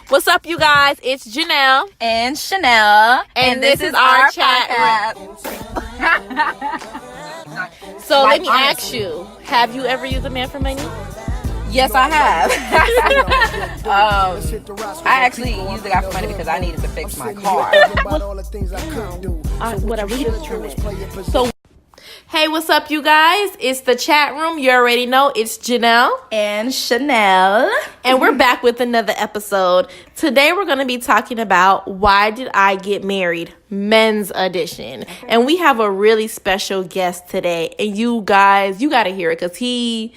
What's up, you guys? It's Janelle. And Chanel. And this is our chat So let me ask you, have you ever used a man for money? Yes, I have. I actually used a guy for money because I needed to fix my car. Whatever, So, hey, what's up, you guys? It's the chat room. You already know it's Janelle. And Chanel. And we're back with another episode. Today, we're going to be talking about Why Did I Get Married? Men's edition. And we have a really special guest today. And you guys, you got to hear it because he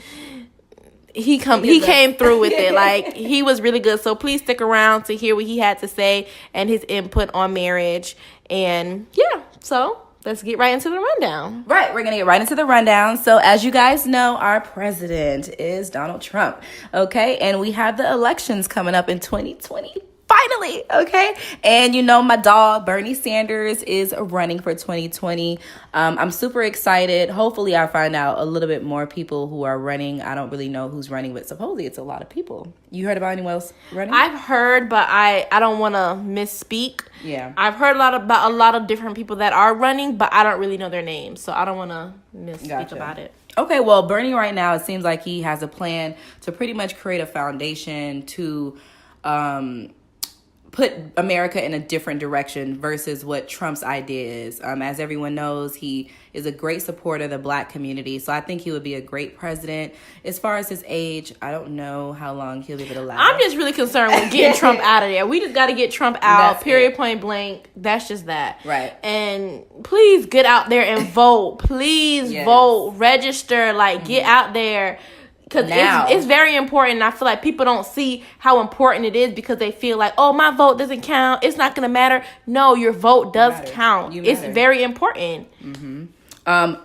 came through with it. Like, he was really good. So please stick around to hear what he had to say and his input on marriage. And yeah, so let's get right into the rundown. Right, we're going to get right into the rundown. So as you guys know, our president is Donald Trump, okay? And we have the elections coming up in 2020. Finally, okay? And you know, my dog, Bernie Sanders, is running for 2020. I'm super excited. Hopefully, I find out a little bit more people who are running. I don't really know who's running, but supposedly it's a lot of people. You heard about anyone else running? I've heard, but I don't want to misspeak. Yeah. I've heard about a lot of different people that are running, but I don't really know their names, so I don't want to misspeak about it. Okay, well, Bernie right now, it seems like he has a plan to pretty much create a foundation to put America in a different direction versus what Trump's idea is. As everyone knows, he is a great supporter of the Black community, so I think he would be a great president. As far as his age, I don't know how long he'll be able to last. I'm just really concerned with getting Trump out of there. We just got to get Trump out, period, point blank. That's just that. Right. And please get out there and vote. Please vote, register, get out there. Because it's very important. I feel like people don't see how important it is because they feel like, oh, my vote doesn't count. It's not going to matter. No, your vote does count. It's very important. Mm-hmm.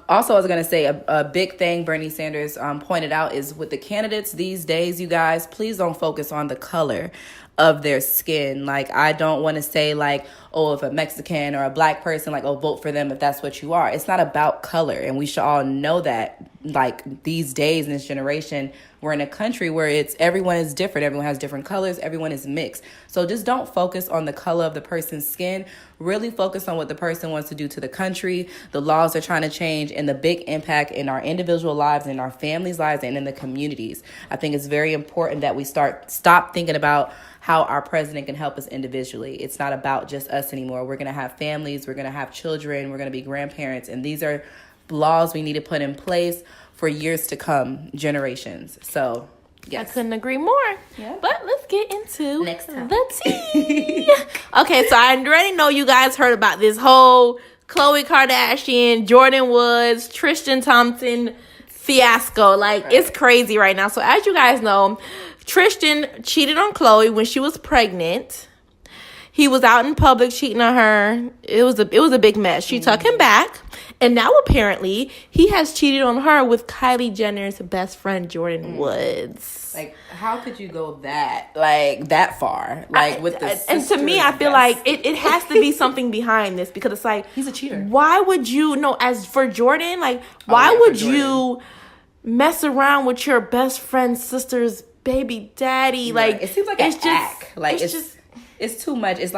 Also, I was going to say a big thing Bernie Sanders pointed out is with the candidates these days, you guys, please don't focus on the color of their skin. Like, I don't want to say if a Mexican or a Black person, vote for them if that's what you are. It's not about color. And we should all know that, these days in this generation, we're in a country where everyone is different. Everyone has different colors. Everyone is mixed. So just don't focus on the color of the person's skin. Really focus on what the person wants to do to the country, the laws they're trying to change, and the big impact in our individual lives, in our families' lives, and in the communities. I think it's very important that we stop thinking about how our president can help us individually. It's not about just us anymore. We're going to have families. We're going to have children. We're going to be grandparents. And these are laws we need to put in place for years to come, generations. So, yes. I couldn't agree more. Yeah. But let's get into the tea. Okay, so I already know you guys heard about this whole Khloe Kardashian, Jordyn Woods, Tristan Thompson fiasco. It's crazy right now. So as you guys know, Tristan cheated on Khloe when she was pregnant. He was out in public cheating on her. It was a big mess. She took him back. And now apparently he has cheated on her with Kylie Jenner's best friend, Jordyn Woods. How could you go that far? With the and to me, I feel like it has to be something behind this because it's he's a cheater. Why would you as for Jordyn, why would you mess around with your best friend's sister's baby daddy? It seems like it's act. It's too much. It's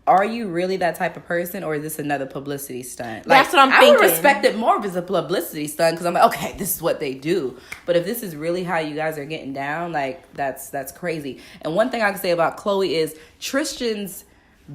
are you really that type of person, or is this another publicity stunt? That's what I'm thinking. I would respect it more if it's a publicity stunt because I'm okay, this is what they do. But if this is really how you guys are getting down, that's crazy. And one thing I can say about Khloe is Tristan's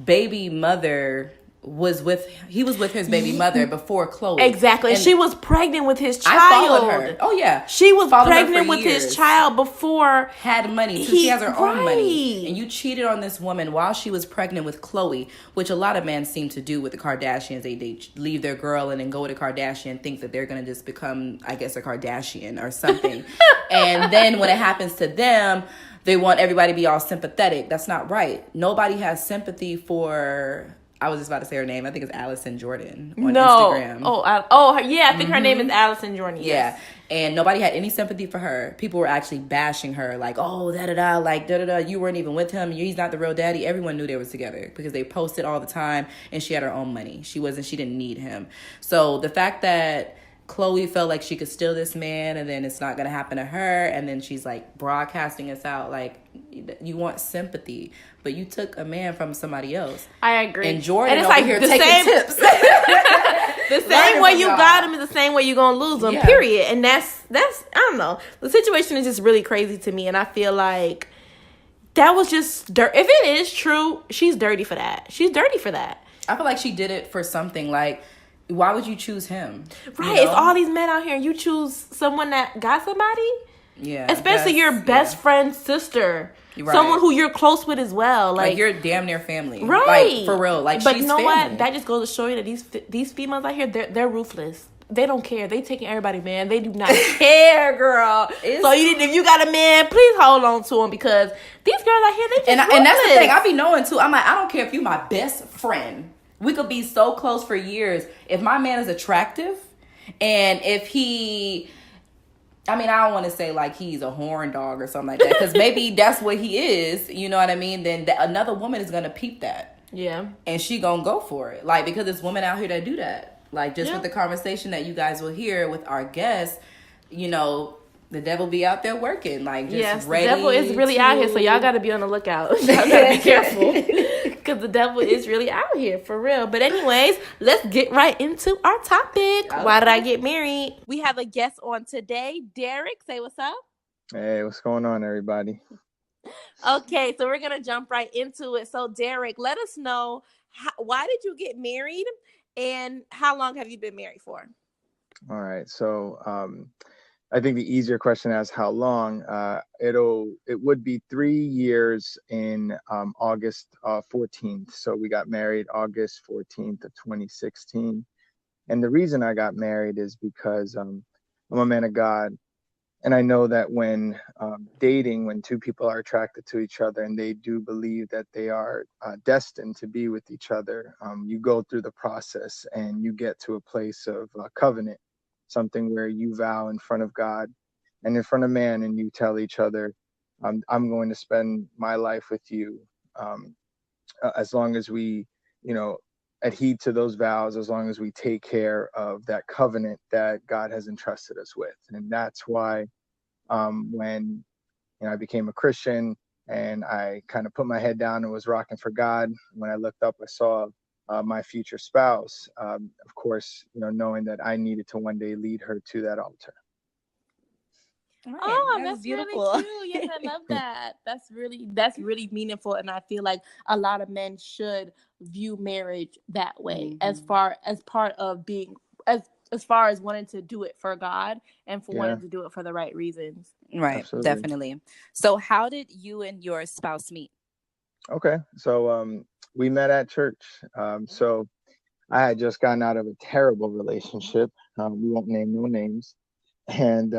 baby mother was with his baby mother before Khloe. Exactly. And she was pregnant with his child. I followed her. Oh yeah. She was pregnant with his child before. Had money. So she has her own money. And you cheated on this woman while she was pregnant with Khloe, which a lot of men seem to do with the Kardashians. They leave their girl and then go with a Kardashian and think that they're going to just become, I guess, a Kardashian or something. And then when it happens to them, they want everybody to be all sympathetic. That's not right. Nobody has sympathy for... I was just about to say her name. I think it's Allison Jordan on Instagram. I think her name is Allison Jordan. Yes. Yeah. And nobody had any sympathy for her. People were actually bashing her da-da-da, you weren't even with him. He's not the real daddy. Everyone knew they were together because they posted all the time and she had her own money. She didn't need him. So the fact that Khloe felt like she could steal this man and then it's not going to happen to her and then she's broadcasting us out you want sympathy, but you took a man from somebody else. I agree. And Jordan it's over like here the taking same tips. the same way you got him is the same way you're gonna lose him. Yeah. Period. And that's I don't know. The situation is just really crazy to me, and I feel like that was just dirt. If it is true, she's dirty for that. She's dirty for that. I feel like she did it for something. Like, why would you choose him? Right. You know? It's all these men out here, and you choose someone that got somebody. Yeah. Especially your best friend's sister. Right. Someone who you're close with as well. Like you're damn near family. Right. Like, for real. Like, but she's you know family. what? That just goes to show you that these females out here, they're ruthless. They don't care. They taking everybody, man. They do not care, girl. So if you got a man, please hold on to him, because these girls out here, they just and ruthless. And that's the thing. I be knowing too. I'm like, I don't care if you my best friend. We could be so close for years. If my man is attractive, and if he, I mean, I don't want to say like he's a horn dog or something like that, because maybe that's what he is. You know what I mean? Then another woman is gonna peep that. Yeah. And she gonna go for it. Like, because it's women out here that do that. Like, just with the conversation that you guys will hear with our guests, you know, the devil be out there working. Like, just ready. The devil is really out here, so y'all got to be on the lookout. Y'all got to be careful, because the devil is really out here, for real. But anyways, let's get right into our topic. Okay. Why did I get married? We have a guest on today. Derek, say what's up. Hey, what's going on, everybody? Okay, so we're going to jump right into it. So, Derek, let us know, why did you get married? And how long have you been married for? All right. So I think the easier question is how long. It would be 3 years in August 14th. So we got married August 14th of 2016. And the reason I got married is because I'm a man of God. And I know that when dating, when two people are attracted to each other and they do believe that they are destined to be with each other, you go through the process and you get to a place of covenant, something where you vow in front of God and in front of man, and you tell each other, I'm going to spend my life with you as long as we, adhere to those vows, as long as we take care of that covenant that God has entrusted us with. And that's why when I became a Christian and I kind of put my head down and was rocking for God, when I looked up, I saw my future spouse, of course, knowing that I needed to one day lead her to that altar. Right. Oh, that's beautiful. Really cute. Yes, I love that. That's really meaningful, and I feel like a lot of men should view marriage that way, as far as part of being as far as wanting to do it for God and for wanting to do it for the right reasons. Right. Absolutely. Definitely. So, how did you and your spouse meet? Okay, so we met at church. So I had just gotten out of a terrible relationship. We won't name no names. And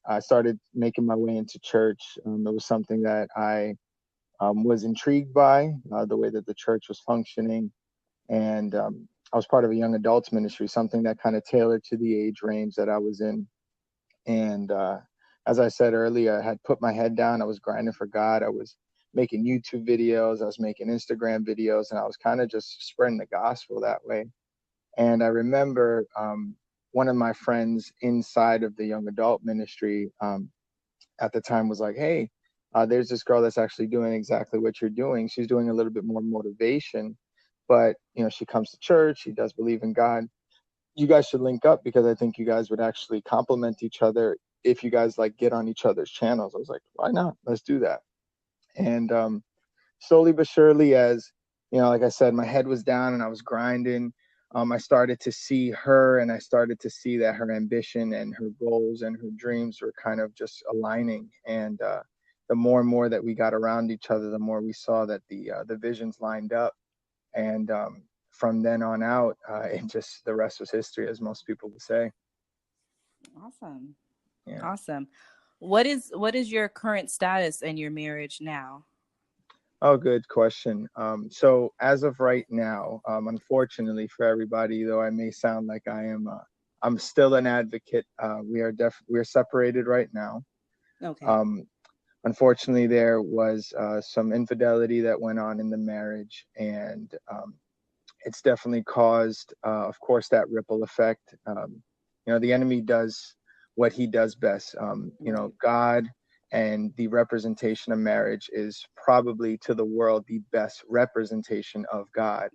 I started making my way into church. It was something that I was intrigued by, the way that the church was functioning. And I was part of a young adults ministry, something that kind of tailored to the age range that I was in. And as I said earlier, I had put my head down. I was grinding for God. I was making YouTube videos. I was making Instagram videos. And I was kind of just spreading the gospel that way. And I remember one of my friends inside of the young adult ministry at the time was like, hey, there's this girl that's actually doing exactly what you're doing. She's doing a little bit more motivation, but she comes to church. She does believe in God. You guys should link up, because I think you guys would actually complement each other if you guys get on each other's channels. I was like, why not? Let's do that. And slowly but surely, as like I said, my head was down and I was grinding. I started to see her, and I started to see that her ambition and her goals and her dreams were kind of just aligning. And the more and more that we got around each other, the more we saw that the visions lined up. And from then on out, the rest was history, as most people would say. Awesome. Yeah. Awesome. What is your current status in your marriage now? Oh, good question. So as of right now, unfortunately for everybody, though I may sound like I'm still an advocate. We're separated right now. Okay. Unfortunately, there was some infidelity that went on in the marriage, and it's definitely caused, of course, that ripple effect. The enemy does what he does best. God and the representation of marriage is probably to the world the best representation of God.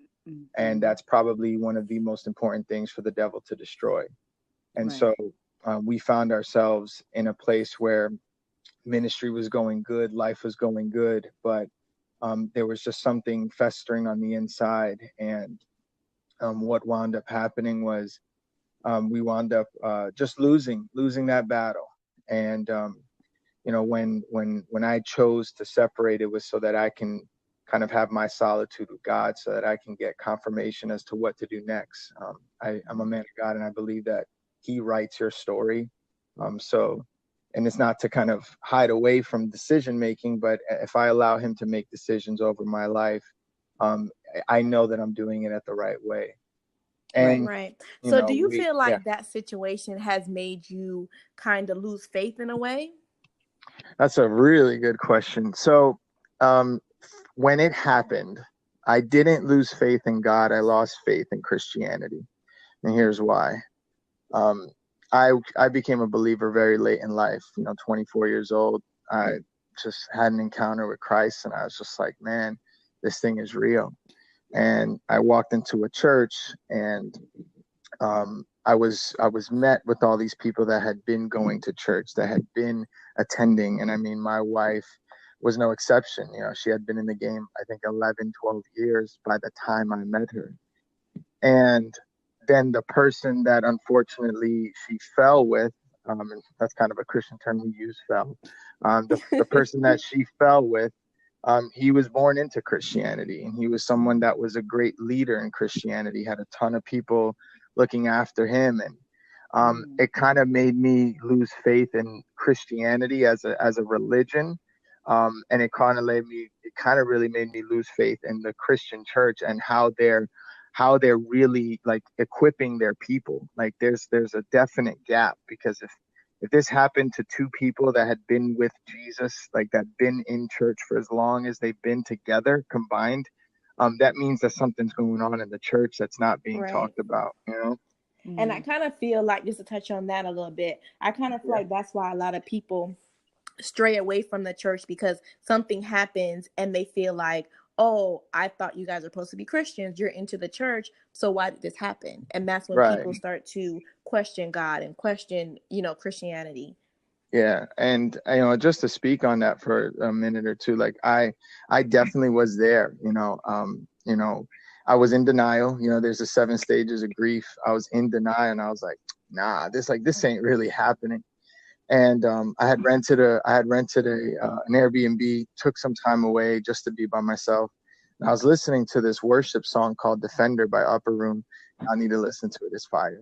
And that's probably one of the most important things for the devil to destroy. And Right. so we found ourselves in a place where ministry was going good, life was going good, but there was just something festering on the inside. And what wound up happening was we wound up just losing that battle. And you know, when I chose to separate, it was so that I can kind of have my solitude with God, so that I can get confirmation as to what to do next. I'm a man of God, and I believe that He writes your story. And it's not to kind of hide away from decision making, but if I allow Him to make decisions over my life, I know that I'm doing it at the right way. And Right. you So know, do you we, feel like yeah, that situation has made you kind of lose faith in a way? that's a really good question. So when it happened, I didn't lose faith in God. I lost faith in Christianity. And here's why. Um, I became a believer very late in life, 24 years old. I just had an encounter with Christ, and I was just like, man, this thing is real. And I walked into a church, and I was met with all these people that had been going to church, that had been attending. And I mean, my wife was no exception. She had been in the game, I think 11, 12 years by the time I met her. And then the person that unfortunately she fell with, and that's kind of a Christian term we use, fell. The person that she fell with, he was born into Christianity, and he was someone that was a great leader in Christianity, had a ton of people looking after him. And it kind of made me lose faith in Christianity as a religion. And it kind of really made me lose faith in the Christian church and how they're really like equipping their people. Like there's a definite gap, because if this happened to two people that had been with Jesus, like that been in church for as long as they've been together combined, that means that something's going on in the church that's not being talked about, And I kind of feel like, just to touch on that a little bit, I kind of feel like that's why a lot of people stray away from the church, because something happens and they feel like, oh, I thought you guys are supposed to be Christians. You're into the church. So why did this happen? And that's when Right. people start to question God and question, Christianity. Yeah. And, just to speak on that for a minute or two, like I definitely was there, I was in denial. There's the 7 stages of grief. I was in denial, and I was like, nah, this ain't really happening. And I had rented an Airbnb, took some time away just to be by myself. And I was listening to this worship song called Defender by Upper Room. I need to listen to it. It's fire.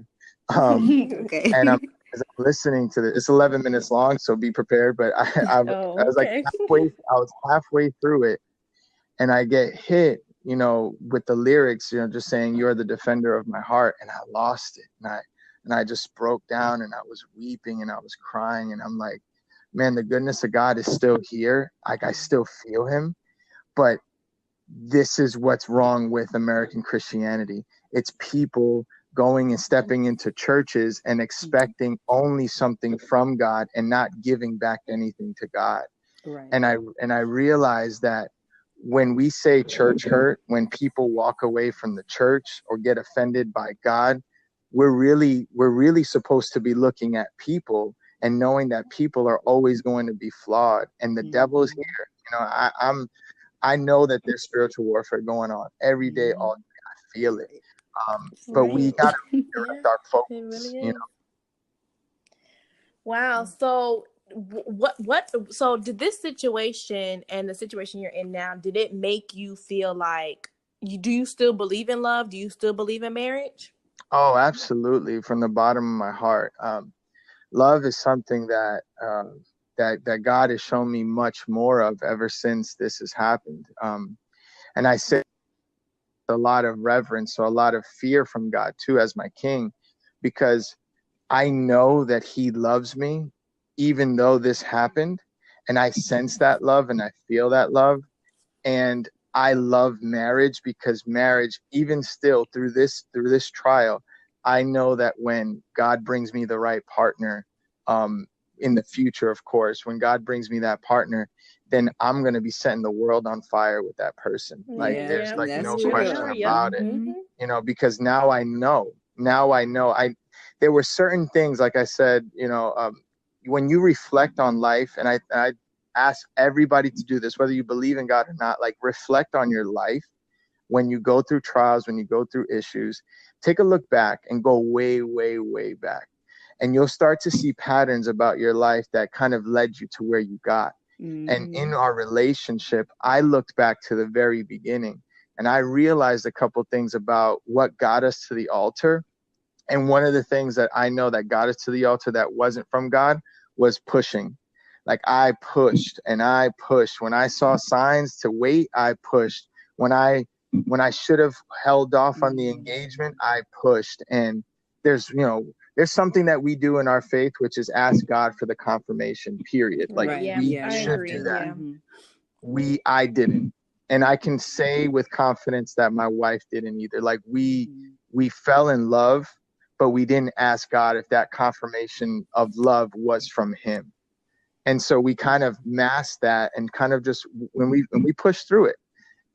Okay. And as I'm listening to this, it's 11 minutes long, so be prepared. But I was like I was halfway through it, and I get hit, with the lyrics, just saying, "You're the defender of my heart," and I lost it. And I just broke down, and I was weeping, and I was crying, and I'm like, man, the goodness of God is still here. Like I still feel Him, but this is what's wrong with American Christianity. It's people going and stepping into churches and expecting only something from God and not giving back anything to God. Right. And I realized that when we say church hurt, when people walk away from the church or get offended by God, we're really supposed to be looking at people and knowing that people are always going to be flawed, and the devil is here. I know that there's spiritual warfare going on every day, all day. I feel it. But we gotta direct our focus. It really is. Wow. So so did this situation and the situation you're in now, did it make you feel like do you still believe in love? Do you still believe in marriage? Oh, absolutely. From the bottom of my heart. Love is something that God has shown me much more of ever since this has happened. And I say a lot of reverence, so a lot of fear from God too, as my King, because I know that He loves me, even though this happened, and I sense that love and I feel that love. And I love marriage, because marriage, even still through this trial, I know that when God brings me the right partner, in the future, of course, when God brings me that partner, then I'm going to be setting the world on fire with that person. Like Yeah, there's like that's no true. question about it, Mhm. because now I know, there were certain things, like I said, when you reflect on life, and I ask everybody to do this, whether you believe in God or not, like reflect on your life. When you go through trials, when you go through issues, take a look back and go way, way, way back. And you'll start to see patterns about your life that kind of led you to where you got. And in our relationship, I looked back to the very beginning and I realized a couple things about what got us to the altar. And one of the things that I know that got us to the altar that wasn't from God was pushing. Like I pushed and I pushed. When I saw signs to wait, I pushed. When I should have held off on the engagement, I pushed. And there's something that we do in our faith, which is ask God for the confirmation, period. Like we should do that. I didn't. And I can say with confidence that my wife didn't either. Like we fell in love, but we didn't ask God if that confirmation of love was from him. And so we kind of masked that and kind of just when we pushed through it.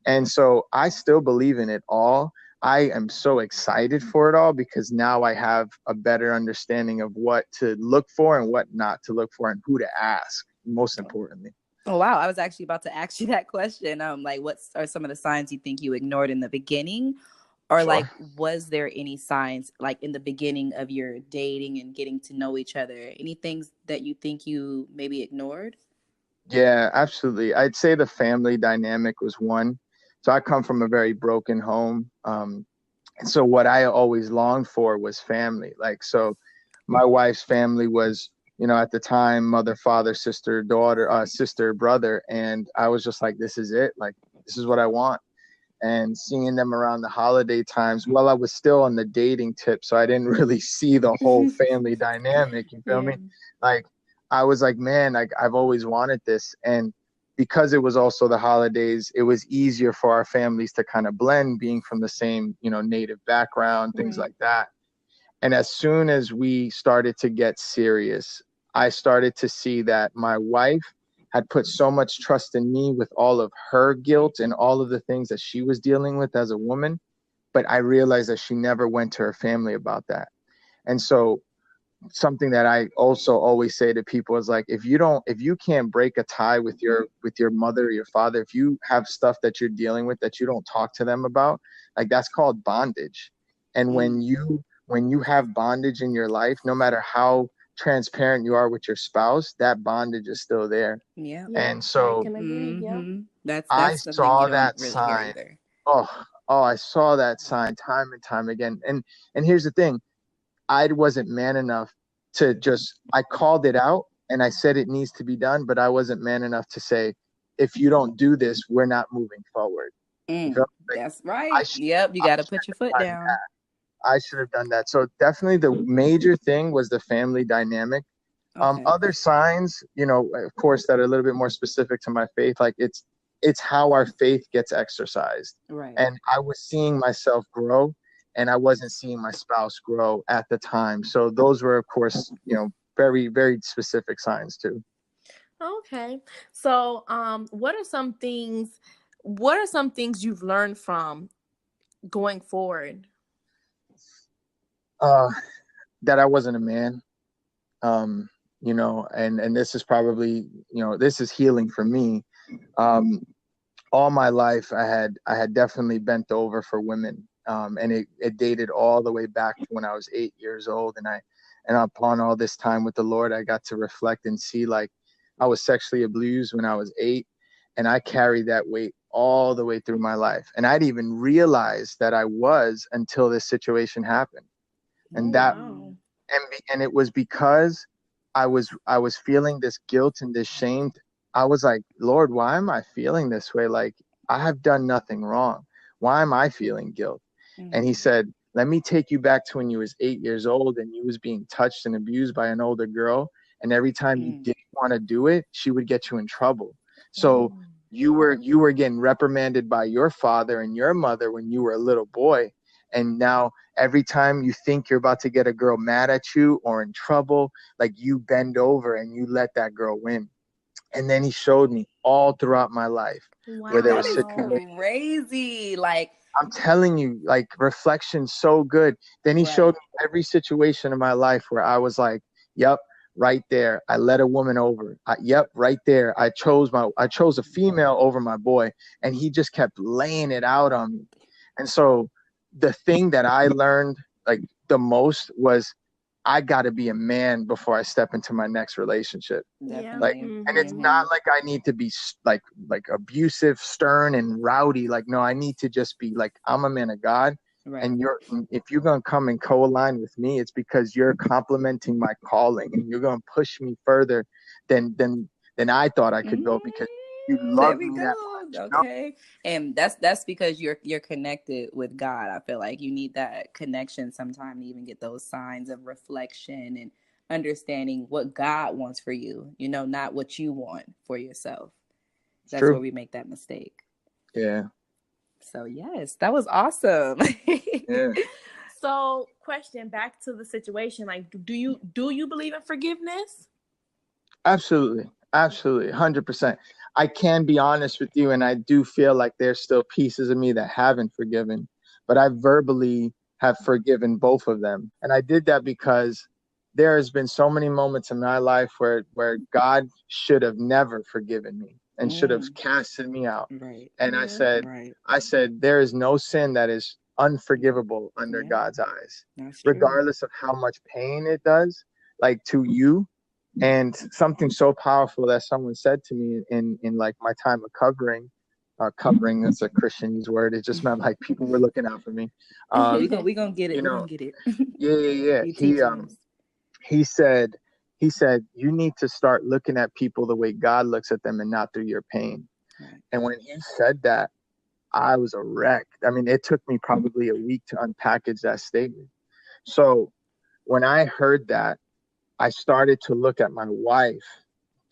And so I still believe in it all. I am so excited for it all because now I have a better understanding of what to look for and what not to look for and who to ask, most importantly. Oh, wow. I was actually about to ask you that question. Like, what are some of the signs you think you ignored in the beginning? Or like, was there any signs like in the beginning of your dating and getting to know each other? Any things that you think you maybe ignored? Yeah, absolutely. I'd say the family dynamic was one. So I come from a very broken home. And so what I always longed for was family. Like, so my wife's family was, at the time, mother, father, sister, daughter, sister, brother. And I was just like, this is it. Like, this is what I want. And seeing them around the holiday times, I was still on the dating tip, so I didn't really see the whole family dynamic. You feel me? Like, I was like, man, like I've always wanted this. And because it was also the holidays, it was easier for our families to kind of blend, being from the same, native background, things like that. And as soon as we started to get serious, I started to see that my wife had put so much trust in me with all of her guilt and all of the things that she was dealing with as a woman. But I realized that she never went to her family about that. And so something that I also always say to people is like, if you can't break a tie with your mother or your father, if you have stuff that you're dealing with that you don't talk to them about, like that's called bondage. And when you have bondage in your life, no matter how transparent you are with your spouse, that bondage is still there. Yeah. And so I can agree. That's I something you saw don't that really sign. hear either. I saw that sign time and time again. And here's the thing. I wasn't man enough to I called it out and I said it needs to be done, but I wasn't man enough to say, if you don't do this, we're not moving forward. That's right. Yep. You got to put your foot down. I should have done that. So definitely the major thing was the family dynamic. Okay. Other signs, of course, that are a little bit more specific to my faith, like it's how our faith gets exercised. Right. And I was seeing myself grow and I wasn't seeing my spouse grow at the time. So those were, of course, very, very specific signs too. Okay. So, what are some things you've learned from going forward? That I wasn't a man. And this is probably, this is healing for me. All my life I had definitely bent over for women. And it dated all the way back to when I was 8 years old. And upon all this time with the Lord, I got to reflect and see, like, I was sexually abused when I was 8, and I carried that weight all the way through my life. And I didn't even realize that I was until this situation happened. And and it was because I was feeling this guilt and this shame. I was like, Lord, why am I feeling this way? Like, I have done nothing wrong. Why am I feeling guilt? And he said, let me take you back to when you was 8 years old and you was being touched and abused by an older girl. And every time you didn't want to do it, she would get you in trouble. So you were getting reprimanded by your father and your mother when you were a little boy. And now every time you think you're about to get a girl mad at you or in trouble, like you bend over and you let that girl win. And then he showed me all throughout my life where there That was is situations. crazy. Like, I'm telling you, like reflection's so good. Then he showed me every situation in my life where I was like, yep, right there. I let a woman over. Yep, right there. I chose a female over my boy. And he just kept laying it out on me. And so the thing that I learned like the most was I got to be a man before I step into my next relationship. Like, definitely. and it's not like I need to be like abusive, stern, and rowdy. Like, no, I need to just be like, I'm a man of God, Right. and if you're gonna come and co-align with me, it's because you're complimenting my calling, and you're gonna push me further than I thought I could go because you There love we me that go. much. You know? Okay. And that's because you're connected with God. I feel like you need that connection sometime to even get those signs of reflection and understanding what God wants for you, you know, not what you want for yourself. It's That's where true. we make that mistake. Yeah. So yes, that was awesome. Yeah. So, question back to the situation, like do you believe in forgiveness? Absolutely. Absolutely. 100%. I can be honest with you, and I do feel like there's still pieces of me that haven't forgiven, but I verbally have forgiven both of them. And I did that because there has been so many moments in my life where God should have never forgiven me and should have casted me out. Right. And Right. I said, there is no sin that is unforgivable under Yeah. God's eyes, That's true. regardless of how much pain it does, like to you. And something so powerful that someone said to me in like my time of covering is a Christianese word. It just meant like people were looking out for me. We gonna get it. You We're know, gonna get it. yeah. You teaching us. He said you need to start looking at people the way God looks at them and not through your pain. Right. And when he said that, I was a wreck. I mean, it took me probably a week to unpackage that statement. So when I heard that, I started to look at my wife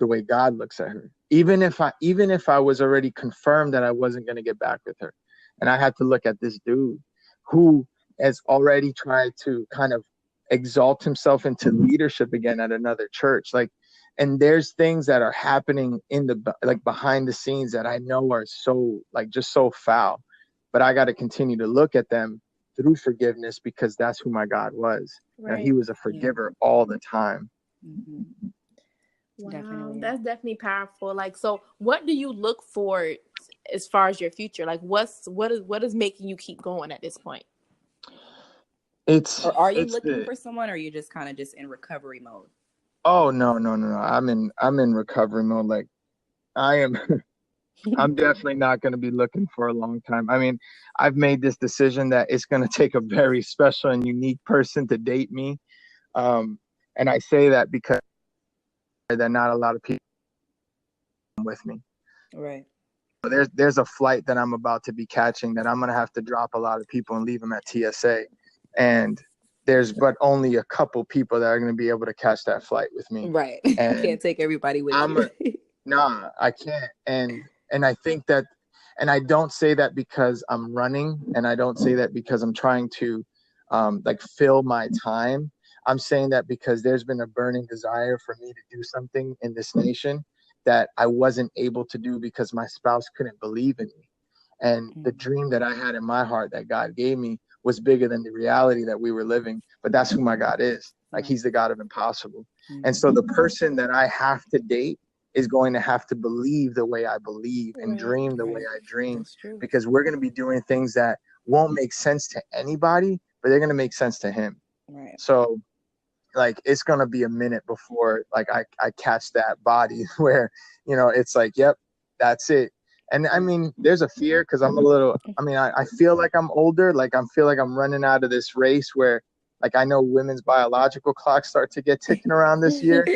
the way God looks at her. Even if I was already confirmed that I wasn't going to get back with her. And I had to look at this dude who has already tried to kind of exalt himself into leadership again at another church. Like, and there's things that are happening in the like behind the scenes that I know are so like just so foul, but I got to continue to look at them through forgiveness because that's who my God was. Right. He was a forgiver all the time. Mm-hmm. Wow, Definitely. that's definitely powerful. Like, so what do you look for as far as your future? Like, what is making you keep going at this point? Or are you looking for someone, or are you just kind of just in recovery mode? Oh no. I'm in recovery mode. Like I am I'm definitely not going to be looking for a long time. I mean, I've made this decision that it's going to take a very special and unique person to date me. And I say that because that not a lot of people with me. Right. There's a flight that I'm about to be catching that I'm going to have to drop a lot of people and leave them at TSA. And there's but only a couple people that are going to be able to catch that flight with me. Right. And can't take everybody with you. Nah, I can't. And I think that, and I don't say that because I'm running, and I don't say that because I'm trying to like fill my time. I'm saying that because there's been a burning desire for me to do something in this nation that I wasn't able to do because my spouse couldn't believe in me. And the dream that I had in my heart that God gave me was bigger than the reality that we were living. But that's who my God is. Like, he's the God of impossible. And so the person that I have to date is going to have to believe the way I believe and dream the way I dream, because we're going to be doing things that won't make sense to anybody, but they're going to make sense to him. Right. So like, it's going to be a minute before like I catch that body where, you know, it's like, yep, that's it. And I mean, there's a fear because I'm a little, I mean, I feel like I'm older. Like, I feel like I'm running out of this race where, like, I know women's biological clocks start to get ticking around this year.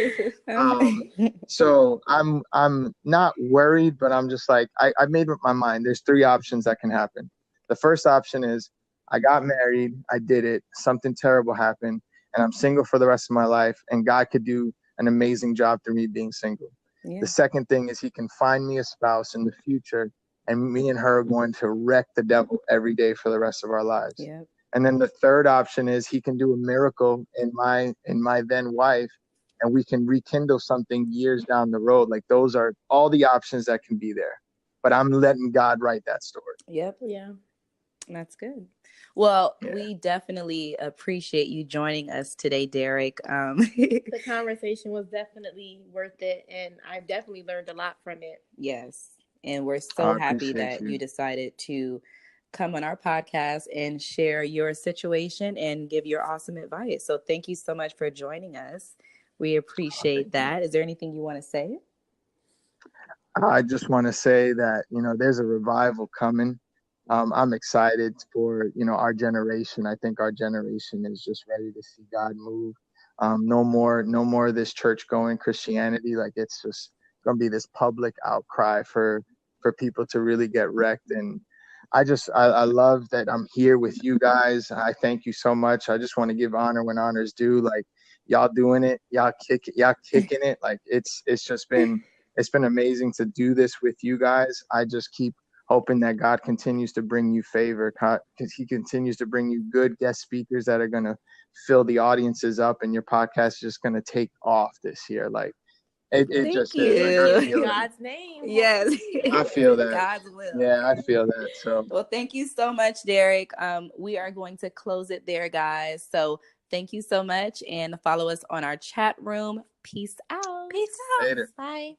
So I'm not worried, but I'm just like, I made up my mind. There's 3 options that can happen. The first option is I got married, I did it, something terrible happened, and I'm single for the rest of my life, and God could do an amazing job through me being single. Yeah. The second thing is he can find me a spouse in the future, and me and her are going to wreck the devil every day for the rest of our lives. Yep. And then the third option is he can do a miracle in my then wife, and we can rekindle something years down the road. Like those are all the options that can be there. But I'm letting God write that story. Yep. Yeah. That's good. Well, Yeah. we definitely appreciate you joining us today, Derek. The conversation was definitely worth it, and I definitely learned a lot from it. Yes. And we're so I happy appreciate that you. you decided to come on our podcast and share your situation and give your awesome advice. So thank you so much for joining us. We appreciate that. Is there anything you want to say? I just want to say that, there's a revival coming. I'm excited for, our generation. I think our generation is just ready to see God move. No more of this church going Christianity. Like it's just going to be this public outcry for people to really get wrecked. And I love that I'm here with you guys. I thank you so much. I just want to give honor when honor's due. Like y'all doing it, y'all kicking it. Like it's been amazing to do this with you guys. I just keep hoping that God continues to bring you favor, because he continues to bring you good guest speakers that are going to fill the audiences up, and your podcast is just going to take off this year. Like it Thank just you. is. Like, I feel In that. God's name. Yes. I feel that. God's will. Yeah, I feel that. So Well, thank you so much, Derek. We are going to close it there, guys. So thank you so much, and follow us on our chat room. Peace out. Peace out. later. Bye.